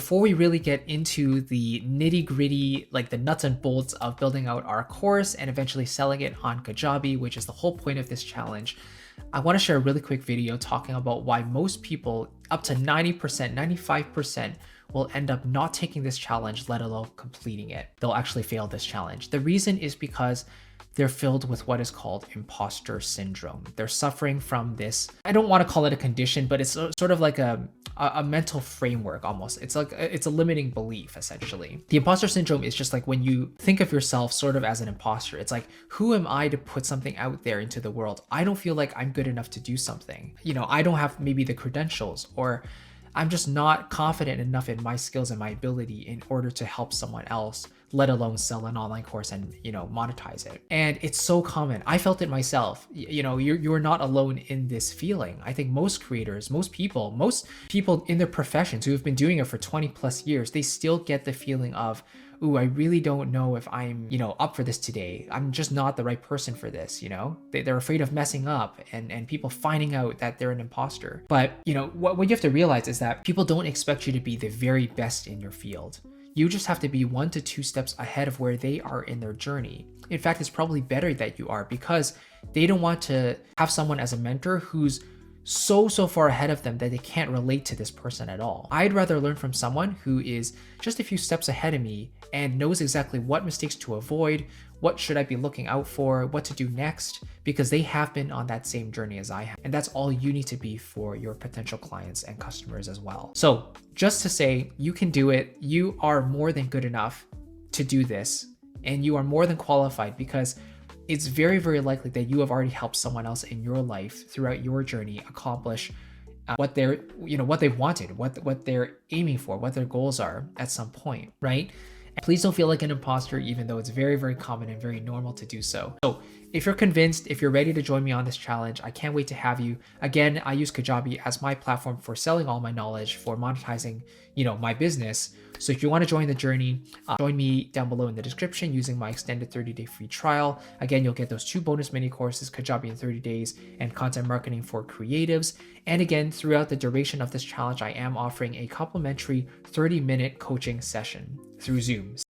before we really get into the nitty-gritty, like the nuts and bolts of building out our course and eventually selling it on Kajabi, which is the whole point of this challenge, I want to share a really quick video talking about why most people, up to 90%, 95%, will end up not taking this challenge, let alone completing it. They'll actually fail this challenge. The reason is because they're filled with what is called imposter syndrome. They're suffering from this, I don't want to call it a condition, but it's sort of like a mental framework almost. It's like, it's a limiting belief essentially. The imposter syndrome is just like when you think of yourself sort of as an imposter. It's like, who am I to put something out there into the world? I don't feel like I'm good enough to do something. You know, I don't have maybe the credentials, or I'm just not confident enough in my skills and my ability in order to help someone else, let alone sell an online course and, you know, monetize it. And it's so common. I felt it myself. You know, you're not alone in this feeling. I think most creators, most people in their professions who have been doing it for 20 plus years, they still get the feeling of, ooh, I really don't know if I'm, you know, up for this today. I'm just not the right person for this, you know? They're afraid of messing up and people finding out that they're an imposter. But, you know, what you have to realize is that people don't expect you to be the very best in your field. You just have to be 1 to 2 steps ahead of where they are in their journey. In fact, it's probably better that you are, because they don't want to have someone as a mentor who's so far ahead of them that they can't relate to this person at all. I'd rather learn from someone who is just a few steps ahead of me and knows exactly what mistakes to avoid, what should I be looking out for, what to do next, because they have been on that same journey as I have. And that's all you need to be for your potential clients and customers as well. So just to say, you can do it. You are more than good enough to do this, and you are more than qualified, because it's very, very likely that you have already helped someone else in your life throughout your journey accomplish what they're, you know, what they've wanted, what they're aiming for, what their goals are at some point, right? And please don't feel like an imposter, even though it's very, very common and very normal to do so. So if you're convinced, if you're ready to join me on this challenge, I can't wait to have you. Again, I use Kajabi as my platform for selling all my knowledge, for monetizing, you know, my business. So if you want to join the journey, join me down below in the description using my extended 30-day free trial. Again, you'll get those 2 bonus mini courses, Kajabi in 30 days and content marketing for creatives. And again, throughout the duration of this challenge, I am offering a complimentary 30-minute coaching session through Zoom.